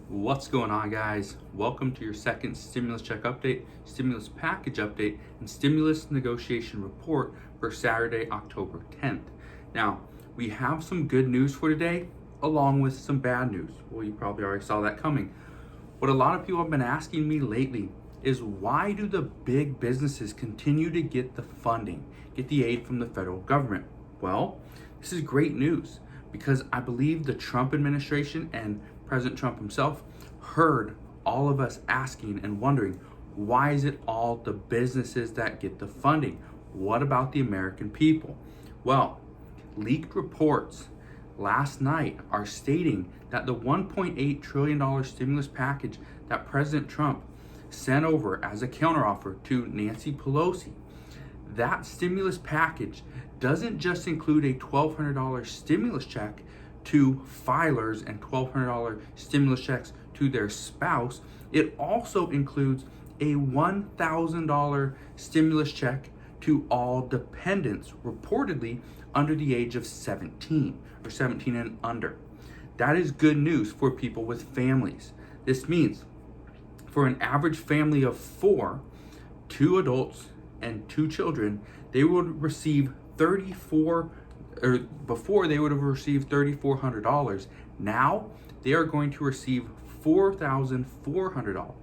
What's going on, guys? Welcome to your second stimulus check update, stimulus package update, and stimulus negotiation report for Saturday, October 10th. Now, we have some good news for today, along with some bad news. Well, you probably already saw that coming. What a lot of people have been asking me lately is why do the big businesses continue to get the funding, get the aid from the federal government? Well, this is great news because I believe the Trump administration and President Trump himself heard all of us asking and wondering, why is it all the businesses that get the funding? What about the American people? Well, leaked reports last night are stating that the $1.8 trillion stimulus package that President Trump sent over as a counteroffer to Nancy Pelosi, that stimulus package doesn't just include a $1,200 stimulus check to filers and $1,200 stimulus checks to their spouse. It also includes a $1,000 stimulus check to all dependents, reportedly under the age of 17 or 17 and under. That is good news for people with families. This means for an average family of 4, 2 adults and 2 children, they would receive before they would have received $3,400. Now they are going to receive $4,400.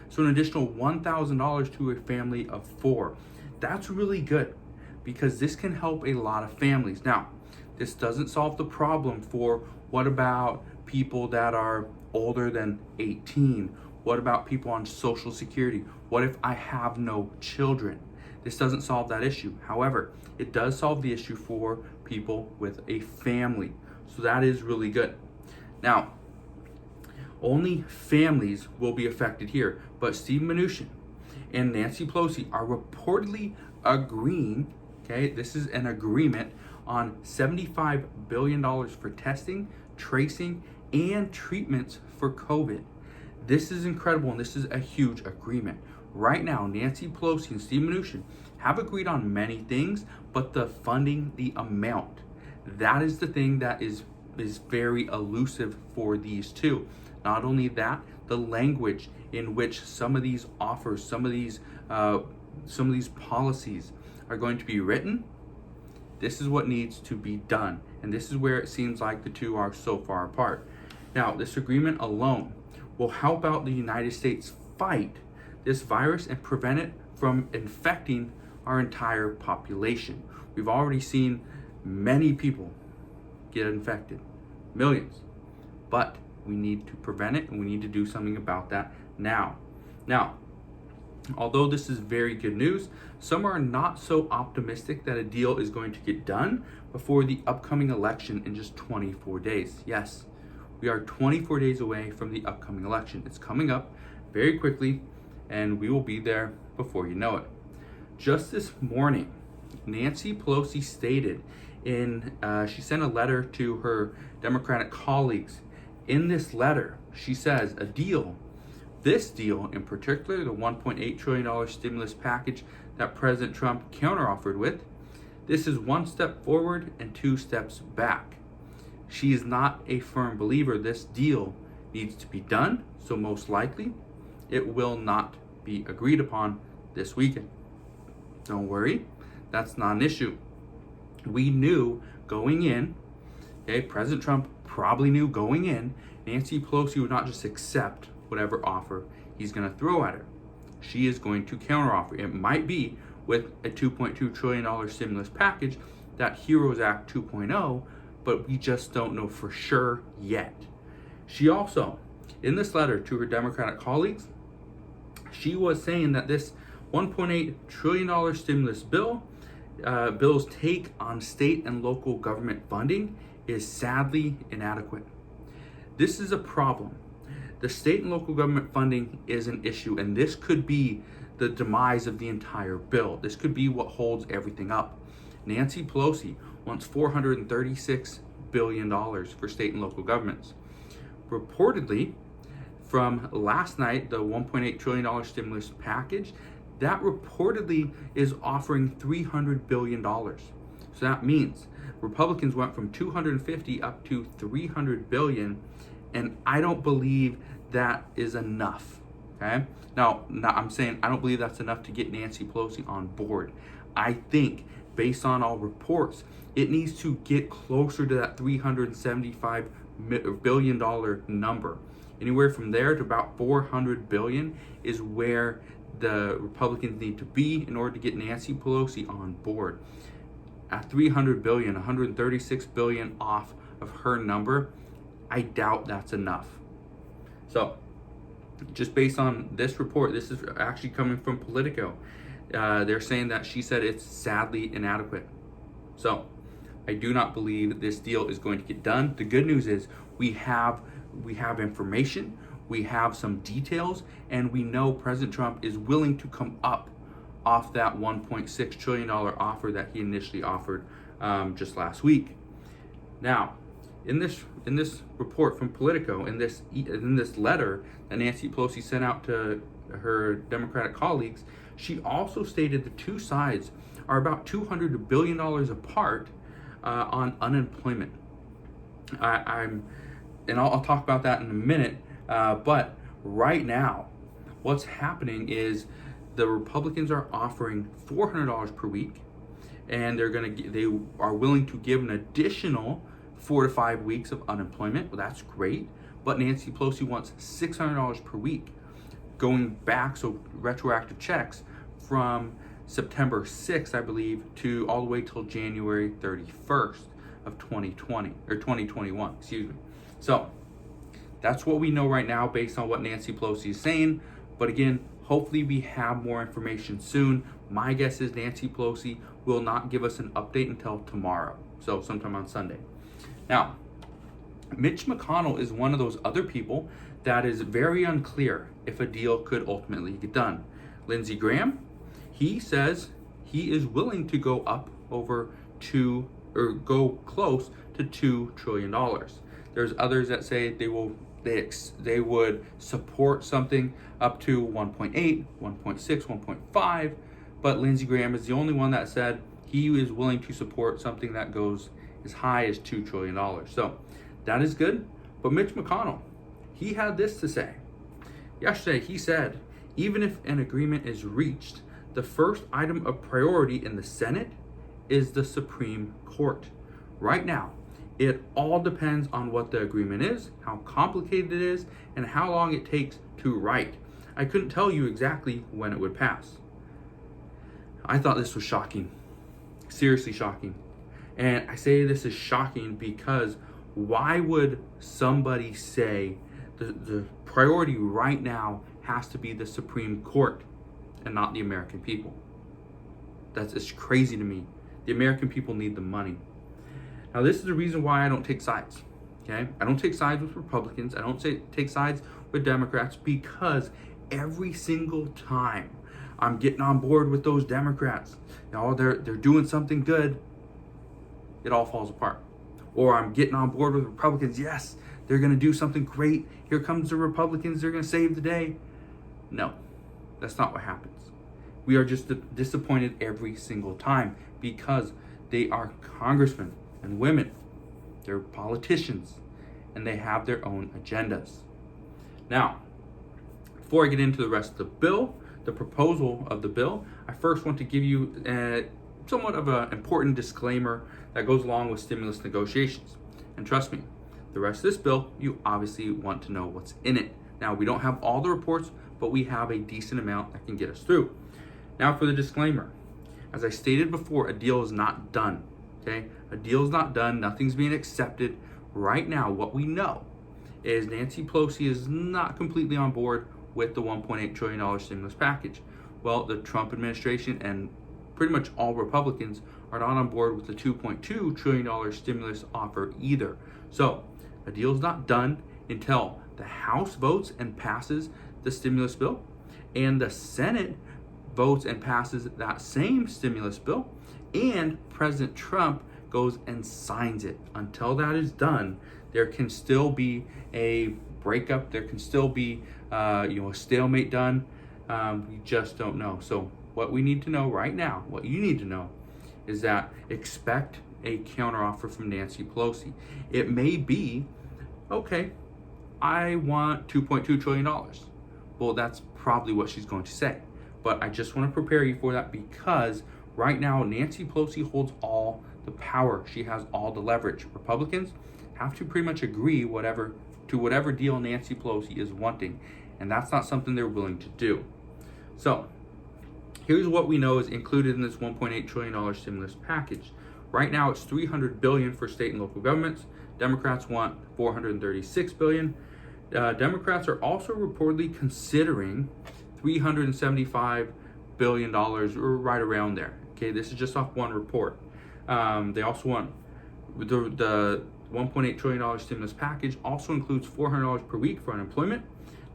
So an additional $1,000 to a family of 4. That's really good because this can help a lot of families. Now, this doesn't solve the problem for what about people that are older than 18? What about people on Social Security? What if I have no children? This doesn't solve that issue. However, it does solve the issue for people with a family. So that is really good. Now, only families will be affected here, but Steve Mnuchin and Nancy Pelosi are reportedly agreeing, okay, this is an agreement on $75 billion for testing, tracing, and treatments for COVID. This is incredible, and this is a huge agreement. Right now, Nancy Pelosi and Steve Mnuchin have agreed on many things, but the funding, the amount, that is the thing that is very elusive for these two. Not only that, the language in which some of these offers, some of these policies are going to be written, this is what needs to be done. And this is where it seems like the two are so far apart. Now, this agreement alone will help out the United States fight this virus and prevent it from infecting our entire population. We've already seen many people get infected, millions, but we need to prevent it and we need to do something about that now. Now, although this is very good news, some are not so optimistic that a deal is going to get done before the upcoming election in just 24 days. Yes, we are 24 days away from the upcoming election. It's coming up very quickly, and we will be there before you know it. Just this morning, Nancy Pelosi stated she sent a letter to her Democratic colleagues. In this letter, she says this deal in particular, the $1.8 trillion stimulus package that President Trump counteroffered with, this is 1 step forward and 2 steps back. She is not a firm believer this deal needs to be done, so most likely it will not be agreed upon this weekend. Don't worry, that's not an issue. We knew going in, okay, President Trump probably knew going in, Nancy Pelosi would not just accept whatever offer he's going to throw at her. She is going to counteroffer. It might be with a $2.2 trillion stimulus package, that HEROES Act 2.0, but we just don't know for sure yet. She also, in this letter to her Democratic colleagues, she was saying that this $1.8 trillion stimulus bill's take on state and local government funding is sadly inadequate. This is a problem. The state and local government funding is an issue, and this could be the demise of the entire bill. This could be what holds everything up. Nancy Pelosi wants $436 billion for state and local governments. Reportedly, from last night, the $1.8 trillion stimulus package, that reportedly is offering $300 billion. So that means Republicans went from 250 up to 300 billion, and I don't believe that is enough. Okay. Now, I'm saying I don't believe that's enough to get Nancy Pelosi on board. I think, based on all reports, it needs to get closer to that $375 billion number. Anywhere from there to about $400 billion is where the Republicans need to be in order to get Nancy Pelosi on board. At $300 billion, $136 billion off of her number, I doubt that's enough. So, just based on this report, this is actually coming from Politico. They're saying that she said it's sadly inadequate. So, I do not believe this deal is going to get done. The good news is we have information, we have some details, and we know President Trump is willing to come up off that $1.6 trillion offer that he initially offered just last week. Now, in this report from Politico, in this letter that Nancy Pelosi sent out to her Democratic colleagues, she also stated the two sides are about $200 billion apart on unemployment. I'll talk about that in a minute. But right now, what's happening is the Republicans are offering $400 per week, and they are willing to give an additional 4 to 5 weeks of unemployment. Well, that's great. But Nancy Pelosi wants $600 per week, going back, so retroactive checks from September 6th, I believe, to all the way till January 31st of 2021, excuse me. So that's what we know right now based on what Nancy Pelosi is saying. But again, hopefully we have more information soon. My guess is Nancy Pelosi will not give us an update until tomorrow, so sometime on Sunday. Now, Mitch McConnell is one of those other people that is very unclear if a deal could ultimately get done. Lindsey Graham, he says he is willing to go up over go close to $2 trillion. There's others that say they would support something up to 1.8, 1.6, 1.5, but Lindsey Graham is the only one that said he is willing to support something that goes as high as $2 trillion. So that is good. But Mitch McConnell, he had this to say. Yesterday, he said, even if an agreement is reached, the first item of priority in the Senate is the Supreme Court. Right now, it all depends on what the agreement is, how complicated it is, and how long it takes to write. I couldn't tell you exactly when it would pass. I thought this was shocking. Seriously shocking. And I say this is shocking because why would somebody say the priority right now has to be the Supreme Court and not the American people? It's crazy to me. The American people need the money. Now, this is the reason why I don't take sides. Okay? I don't take sides with Republicans. I don't take sides with Democrats, because every single time I'm getting on board with those Democrats, they're doing something good, it all falls apart. Or I'm getting on board with Republicans, yes, they're going to do something great. Here comes the Republicans, they're going to save the day. No, that's not what happens. We are just disappointed every single time because they are congressmen and women. They're politicians and they have their own agendas. Now, before I get into the rest of the bill, the proposal of the bill, I first want to give you somewhat of an important disclaimer that goes along with stimulus negotiations. And trust me, the rest of this bill, you obviously want to know what's in it. Now, we don't have all the reports, but we have a decent amount that can get us through. Now for the disclaimer. As I stated before, a deal is not done. Okay? A deal is not done. Nothing's being accepted. Right now, what we know is Nancy Pelosi is not completely on board with the $1.8 trillion stimulus package. Well, the Trump administration and pretty much all Republicans are not on board with the $2.2 trillion stimulus offer either. So, a deal is not done until the House votes and passes the stimulus bill, and the Senate votes and passes that same stimulus bill, and President Trump goes and signs it. Until that is done, there can still be a breakup. There can still be a stalemate done. We just don't know. So what we need to know right now, what you need to know, is that expect a counteroffer from Nancy Pelosi. It may be, okay, I want $2.2 trillion. Well, that's probably what she's going to say. But I just want to prepare you for that, because right now Nancy Pelosi holds all the power. She has all the leverage. Republicans have to pretty much agree to whatever deal Nancy Pelosi is wanting, and that's not something they're willing to do. So here's what we know is included in this $1.8 trillion stimulus package. Right now it's $300 billion for state and local governments. Democrats want $436 billion. Democrats are also reportedly considering $375 billion, or right around there. Okay, this is just off one report. They also want the $1.8 trillion stimulus package also includes $400 per week for unemployment.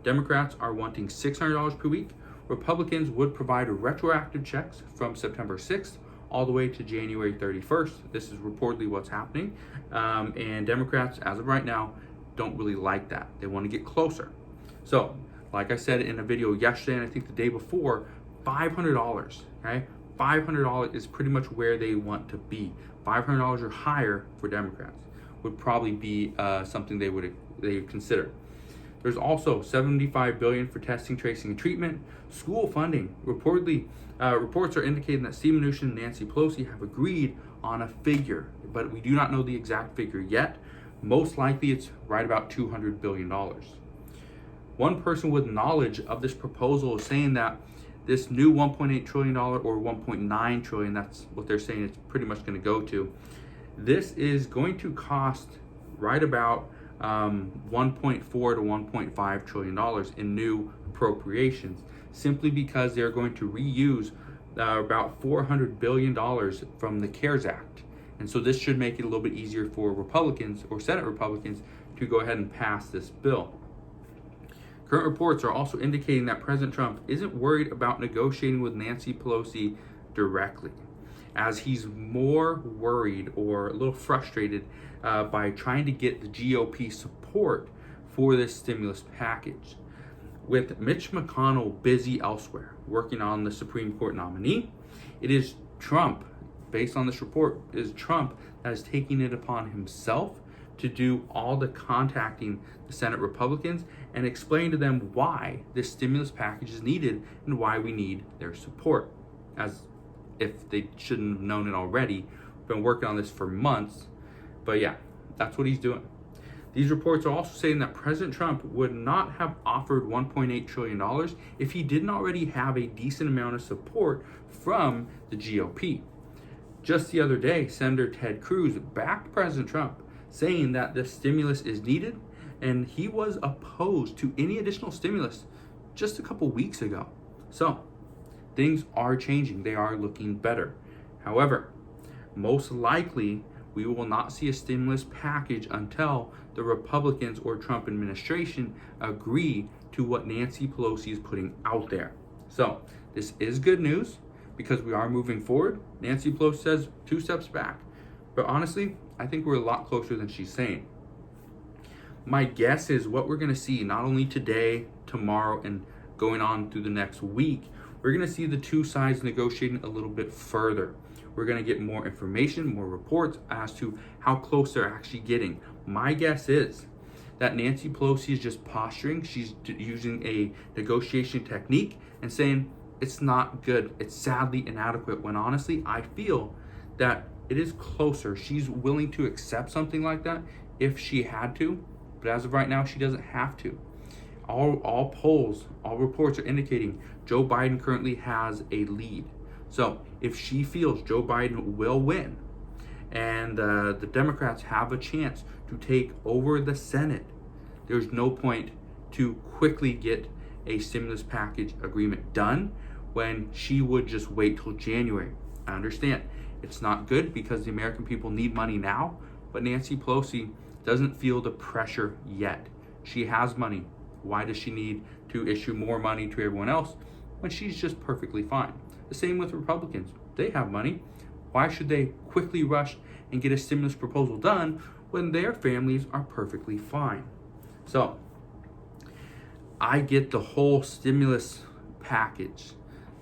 Democrats are wanting $600 per week. Republicans would provide retroactive checks from September 6th all the way to January 31st. This is reportedly what's happening. And Democrats, as of right now, don't really like that. They want to get closer. So, like I said in a video yesterday, and I think the day before, $500, okay? $500 is pretty much where they want to be. $500 or higher for Democrats would probably be something they would consider. There's also $75 billion for testing, tracing, and treatment. School funding. Reportedly, reports are indicating that Steve Mnuchin and Nancy Pelosi have agreed on a figure, but we do not know the exact figure yet. Most likely it's right about $200 billion. One person with knowledge of this proposal is saying that this new $1.8 trillion or $1.9 trillion, that's what they're saying it's pretty much going to go to, this is going to cost right about $1.4 to $1.5 trillion in new appropriations, simply because they're going to reuse about $400 billion from the CARES Act. And so this should make it a little bit easier for Republicans or Senate Republicans to go ahead and pass this bill. Current reports are also indicating that President Trump isn't worried about negotiating with Nancy Pelosi directly, as he's more worried or a little frustrated by trying to get the GOP support for this stimulus package. With Mitch McConnell busy elsewhere working on the Supreme Court nominee, it is Trump, based on this report, is Trump that is taking it upon himself to do all the contacting the Senate Republicans and explain to them why this stimulus package is needed and why we need their support, as if they shouldn't have known it already. Been working on this for months, but yeah, that's what he's doing. These reports are also saying that President Trump would not have offered $1.8 trillion if he didn't already have a decent amount of support from the GOP. Just the other day, Senator Ted Cruz backed President Trump, saying that the stimulus is needed, and he was opposed to any additional stimulus just a couple weeks ago. So things are changing. They are looking better. However, most likely we will not see a stimulus package until the Republicans or Trump administration agree to what Nancy Pelosi is putting out there. So this is good news because we are moving forward. Nancy Pelosi says 2 steps back, but honestly, I think we're a lot closer than she's saying. My guess is what we're going to see not only today, tomorrow, and going on through the next week, we're going to see the two sides negotiating a little bit further. We're going to get more information, more reports as to how close they're actually getting. My guess is that Nancy Pelosi is just posturing. She's using a negotiation technique and saying it's not good. It's sadly inadequate, when honestly, I feel that it is closer. She's willing to accept something like that if she had to, but as of right now, she doesn't have to. All polls, all reports are indicating Joe Biden currently has a lead. So if she feels Joe Biden will win and the Democrats have a chance to take over the Senate, there's no point to quickly get a stimulus package agreement done when she would just wait till January. I understand it's not good because the American people need money now, but Nancy Pelosi doesn't feel the pressure yet. She has money. Why does she need to issue more money to everyone else when she's just perfectly fine? The same with Republicans. They have money. Why should they quickly rush and get a stimulus proposal done when their families are perfectly fine? So, I get the whole stimulus package.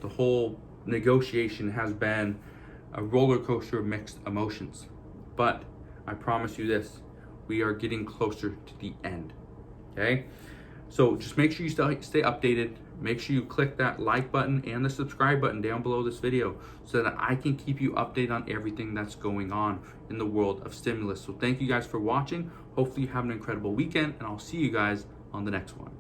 The whole negotiation has been a roller coaster of mixed emotions. But I promise you this, we are getting closer to the end. Okay, so just make sure you stay updated. Make sure you click that like button and the subscribe button down below this video so that I can keep you updated on everything that's going on in the world of stimulus. So thank you guys for watching. Hopefully you have an incredible weekend, and I'll see you guys on the next one.